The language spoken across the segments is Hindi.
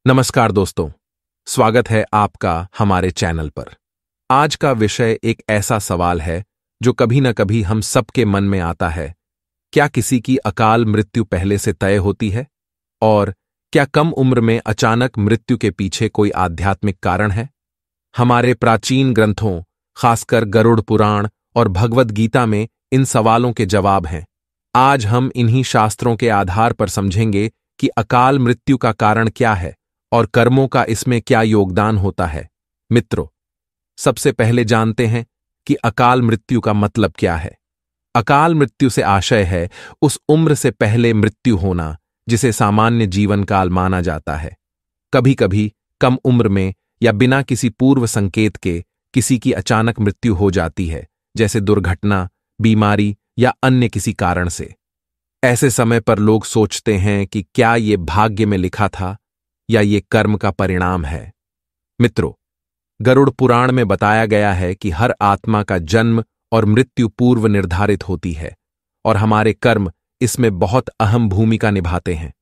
नमस्कार दोस्तों, स्वागत है आपका हमारे चैनल पर। आज का विषय एक ऐसा सवाल है जो कभी न कभी हम सबके मन में आता है। क्या किसी की अकाल मृत्यु पहले से तय होती है? और क्या कम उम्र में अचानक मृत्यु के पीछे कोई आध्यात्मिक कारण है? हमारे प्राचीन ग्रंथों, खासकर गरुड़ पुराण और भगवद गीता में इन सवालों के जवाब हैं। आज हम इन्हीं शास्त्रों के आधार पर समझेंगे कि अकाल मृत्यु का कारण क्या है और कर्मों का इसमें क्या योगदान होता है। मित्रों, सबसे पहले जानते हैं कि अकाल मृत्यु का मतलब क्या है। अकाल मृत्यु से आशय है उस उम्र से पहले मृत्यु होना जिसे सामान्य जीवन काल माना जाता है। कभी कभी कम उम्र में या बिना किसी पूर्व संकेत के किसी की अचानक मृत्यु हो जाती है, जैसे दुर्घटना, बीमारी या अन्य किसी कारण से। ऐसे समय पर लोग सोचते हैं कि क्या ये भाग्य में लिखा था या ये कर्म का परिणाम है। मित्रों, गरुड़ पुराण में बताया गया है कि हर आत्मा का जन्म और मृत्यु पूर्व निर्धारित होती है और हमारे कर्म इसमें बहुत अहम भूमिका निभाते हैं।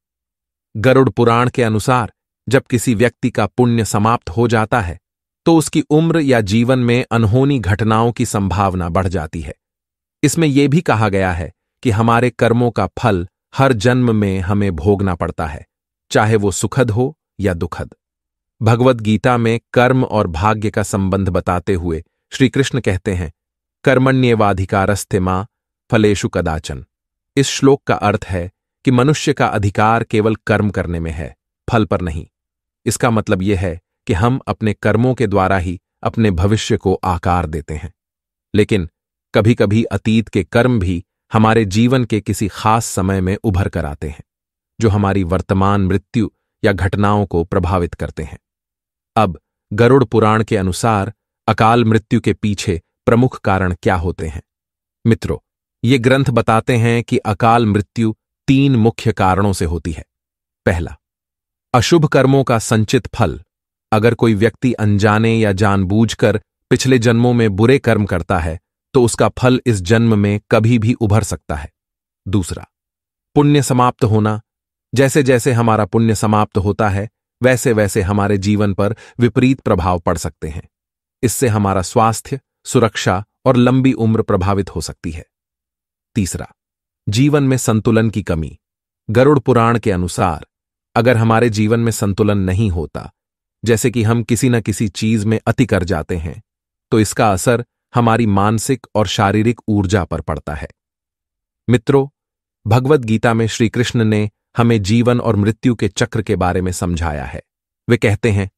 गरुड़ पुराण के अनुसार जब किसी व्यक्ति का पुण्य समाप्त हो जाता है तो उसकी उम्र या जीवन में अनहोनी घटनाओं की संभावना बढ़ जाती है। इसमें यह भी कहा गया है कि हमारे कर्मों का फल हर जन्म में हमें भोगना पड़ता है, चाहे वो सुखद हो या दुखद। भगवद गीता में कर्म और भाग्य का संबंध बताते हुए श्री कृष्ण कहते हैं, कर्मण्येवाधिकारस्ते मां फलेषु कदाचन। इस श्लोक का अर्थ है कि मनुष्य का अधिकार केवल कर्म करने में है, फल पर नहीं। इसका मतलब यह है कि हम अपने कर्मों के द्वारा ही अपने भविष्य को आकार देते हैं। लेकिन कभी कभी अतीत के कर्म भी हमारे जीवन के किसी खास समय में उभर कर आते हैं, जो हमारी वर्तमान मृत्यु या घटनाओं को प्रभावित करते हैं। अब गरुड़ पुराण के अनुसार अकाल मृत्यु के पीछे प्रमुख कारण क्या होते हैं? मित्रों, ये ग्रंथ बताते हैं कि अकाल मृत्यु 3 मुख्य कारणों से होती है। पहला, अशुभ कर्मों का संचित फल। अगर कोई व्यक्ति अनजाने या जानबूझकर पिछले जन्मों में बुरे कर्म करता है तो उसका फल इस जन्म में कभी भी उभर सकता है। दूसरा, पुण्य समाप्त होना। जैसे जैसे हमारा पुण्य समाप्त होता है वैसे वैसे हमारे जीवन पर विपरीत प्रभाव पड़ सकते हैं। इससे हमारा स्वास्थ्य, सुरक्षा और लंबी उम्र प्रभावित हो सकती है। तीसरा, जीवन में संतुलन की कमी। गरुड़ पुराण के अनुसार अगर हमारे जीवन में संतुलन नहीं होता, जैसे कि हम किसी न किसी चीज में अति कर जाते हैं, तो इसका असर हमारी मानसिक और शारीरिक ऊर्जा पर पड़ता है। मित्रों, भगवद गीता में श्री कृष्ण ने हमें जीवन और मृत्यु के चक्र के बारे में समझाया है। वे कहते हैं,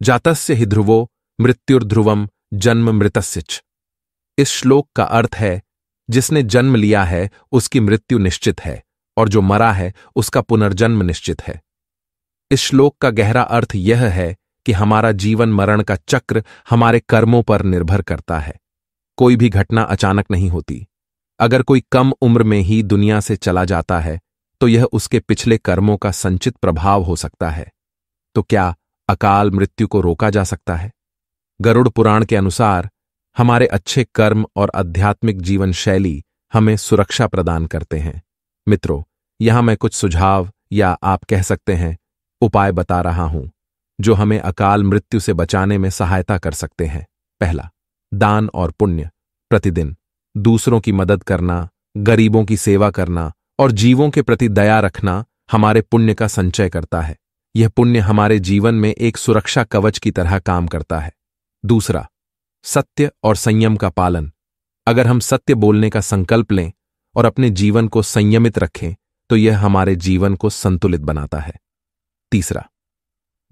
जातस्य हि ध्रुवो मृत्युर्ध्रुवम जन्म मृतस्यच। इस श्लोक का अर्थ है, जिसने जन्म लिया है उसकी मृत्यु निश्चित है और जो मरा है उसका पुनर्जन्म निश्चित है। इस श्लोक का गहरा अर्थ यह है कि हमारा जीवन मरण का चक्र हमारे कर्मों पर निर्भर करता है। कोई भी घटना अचानक नहीं होती। अगर कोई कम उम्र में ही दुनिया से चला जाता है तो यह उसके पिछले कर्मों का संचित प्रभाव हो सकता है। तो क्या अकाल मृत्यु को रोका जा सकता है? गरुड़ पुराण के अनुसार हमारे अच्छे कर्म और आध्यात्मिक जीवन शैली हमें सुरक्षा प्रदान करते हैं। मित्रों, यहां मैं कुछ सुझाव या आप कह सकते हैं उपाय बता रहा हूं जो हमें अकाल मृत्यु से बचाने में सहायता कर सकते हैं। पहला, दान और पुण्य। प्रतिदिन दूसरों की मदद करना, गरीबों की सेवा करना और जीवों के प्रति दया रखना हमारे पुण्य का संचय करता है। यह पुण्य हमारे जीवन में एक सुरक्षा कवच की तरह काम करता है। दूसरा, सत्य और संयम का पालन। अगर हम सत्य बोलने का संकल्प लें और अपने जीवन को संयमित रखें तो यह हमारे जीवन को संतुलित बनाता है। तीसरा,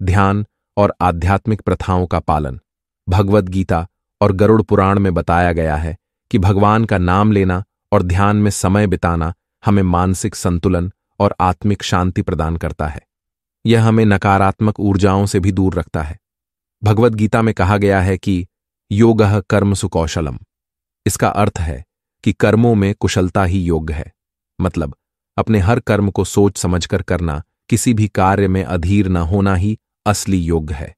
ध्यान और आध्यात्मिक प्रथाओं का पालन। भगवद गीता और गरुड़ पुराण में बताया गया है कि भगवान का नाम लेना और ध्यान में समय बिताना हमें मानसिक संतुलन और आत्मिक शांति प्रदान करता है। यह हमें नकारात्मक ऊर्जाओं से भी दूर रखता है। भगवद गीता में कहा गया है कि योगः कर्मसु कौशलम। इसका अर्थ है कि कर्मों में कुशलता ही योग है। मतलब अपने हर कर्म को सोच समझकर करना, किसी भी कार्य में अधीर न होना ही असली योग है।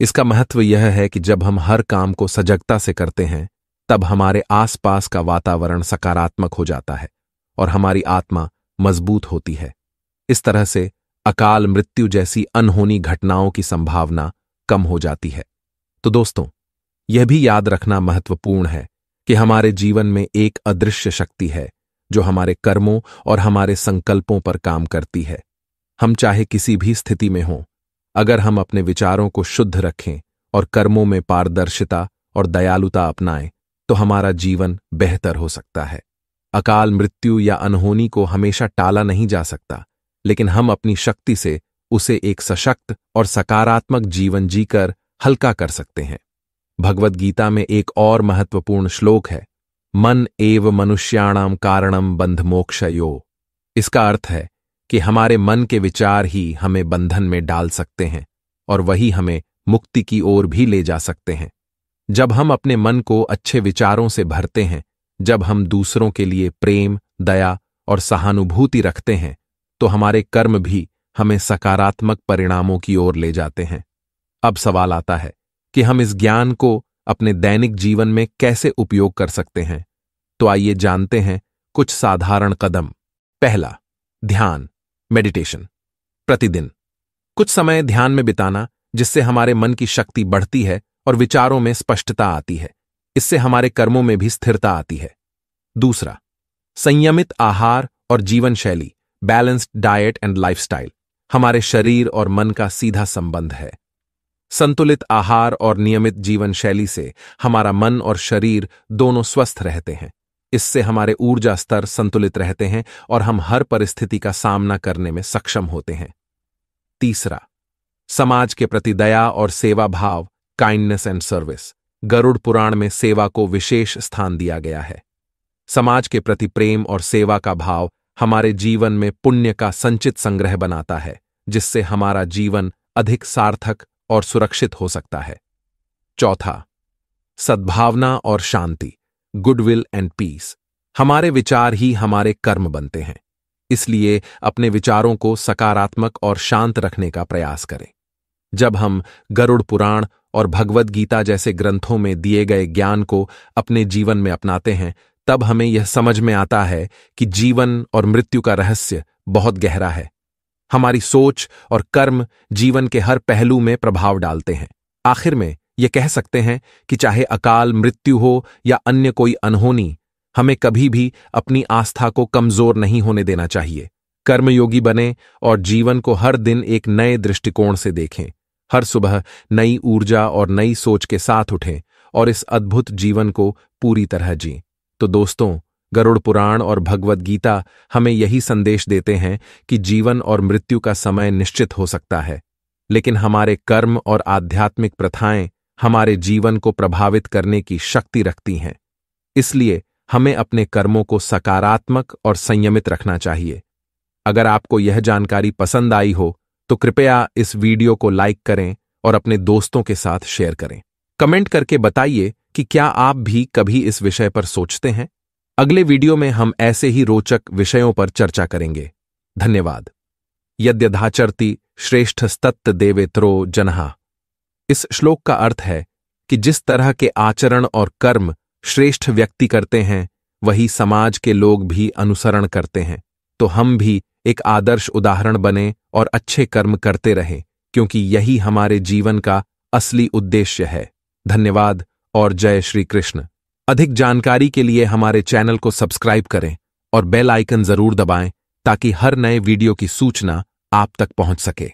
इसका महत्व यह है कि जब हम हर काम को सजगता से करते हैं तब हमारे आसपास का वातावरण सकारात्मक हो जाता है और हमारी आत्मा मजबूत होती है। इस तरह से अकाल मृत्यु जैसी अनहोनी घटनाओं की संभावना कम हो जाती है। तो दोस्तों, यह भी याद रखना महत्वपूर्ण है कि हमारे जीवन में एक अदृश्य शक्ति है जो हमारे कर्मों और हमारे संकल्पों पर काम करती है। हम चाहे किसी भी स्थिति में हों, अगर हम अपने विचारों को शुद्ध रखें और कर्मों में पारदर्शिता और दयालुता अपनाएं, तो हमारा जीवन बेहतर हो सकता है। अकाल मृत्यु या अनहोनी को हमेशा टाला नहीं जा सकता, लेकिन हम अपनी शक्ति से उसे एक सशक्त और सकारात्मक जीवन जीकर हल्का कर सकते हैं। भगवद गीता में एक और महत्वपूर्ण श्लोक है, मन एव मनुष्याणाम कारणम बंध मोक्षयो। इसका अर्थ है कि हमारे मन के विचार ही हमें बंधन में डाल सकते हैं और वही हमें मुक्ति की ओर भी ले जा सकते हैं। जब हम अपने मन को अच्छे विचारों से भरते हैं, जब हम दूसरों के लिए प्रेम, दया और सहानुभूति रखते हैं, तो हमारे कर्म भी हमें सकारात्मक परिणामों की ओर ले जाते हैं। अब सवाल आता है कि हम इस ज्ञान को अपने दैनिक जीवन में कैसे उपयोग कर सकते हैं। तो आइए जानते हैं कुछ साधारण कदम। पहला, ध्यान, मेडिटेशन। प्रतिदिन कुछ समय ध्यान में बिताना, जिससे हमारे मन की शक्ति बढ़ती है और विचारों में स्पष्टता आती है। इससे हमारे कर्मों में भी स्थिरता आती है। दूसरा, संयमित आहार और जीवन शैली, बैलेंस्ड डाइट एंड लाइफस्टाइल, हमारे शरीर और मन का सीधा संबंध है। संतुलित आहार और नियमित जीवन शैली से हमारा मन और शरीर दोनों स्वस्थ रहते हैं। इससे हमारे ऊर्जा स्तर संतुलित रहते हैं और हम हर परिस्थिति का सामना करने में सक्षम होते हैं। तीसरा, समाज के प्रति दया और सेवा भाव, kindness and service. Garuda Purana में सेवा को विशेष स्थान दिया गया है। समाज के प्रति प्रेम और सेवा का भाव हमारे जीवन में पुण्य का संचित संग्रह बनाता है, जिससे हमारा जीवन अधिक सार्थक और सुरक्षित हो सकता है। चौथा, सद्भावना और शांति, गुडविल एंड पीस। हमारे विचार ही हमारे कर्म बनते हैं, इसलिए अपने विचारों को सकारात्मक और शांत रखने का प्रयास करें। जब हम गरुड़ पुराण और भगवद गीता जैसे ग्रंथों में दिए गए ज्ञान को अपने जीवन में अपनाते हैं, तब हमें यह समझ में आता है कि जीवन और मृत्यु का रहस्य बहुत गहरा है। हमारी सोच और कर्म जीवन के हर पहलू में प्रभाव डालते हैं। आखिर में यह कह सकते हैं कि चाहे अकाल मृत्यु हो या अन्य कोई अनहोनी, हमें कभी भी अपनी आस्था को कमजोर नहीं होने देना चाहिए। कर्मयोगी बने और जीवन को हर दिन एक नए दृष्टिकोण से देखें। हर सुबह नई ऊर्जा और नई सोच के साथ उठें और इस अद्भुत जीवन को पूरी तरह जीं। तो दोस्तों, गरुड़ पुराण और भगवद गीता हमें यही संदेश देते हैं कि जीवन और मृत्यु का समय निश्चित हो सकता है, लेकिन हमारे कर्म और आध्यात्मिक प्रथाएं हमारे जीवन को प्रभावित करने की शक्ति रखती हैं। इसलिए हमें अपने कर्मों को सकारात्मक और संयमित रखना चाहिए। अगर आपको यह जानकारी पसंद आई हो तो कृपया इस वीडियो को लाइक करें और अपने दोस्तों के साथ शेयर करें। कमेंट करके बताइए कि क्या आप भी कभी इस विषय पर सोचते हैं। अगले वीडियो में हम ऐसे ही रोचक विषयों पर चर्चा करेंगे। धन्यवाद। यद्यथाचरति श्रेष्ठस्तत्त देवेत्रो जनः। इस श्लोक का अर्थ है कि जिस तरह के आचरण और कर्म श्रेष्ठ व्यक्ति करते हैं, वही समाज के लोग भी अनुसरण करते हैं। तो हम भी एक आदर्श उदाहरण बने और अच्छे कर्म करते रहें, क्योंकि यही हमारे जीवन का असली उद्देश्य है। धन्यवाद और जय श्री कृष्ण। अधिक जानकारी के लिए हमारे चैनल को सब्सक्राइब करें और बेल आइकन जरूर दबाएं, ताकि हर नए वीडियो की सूचना आप तक पहुंच सके।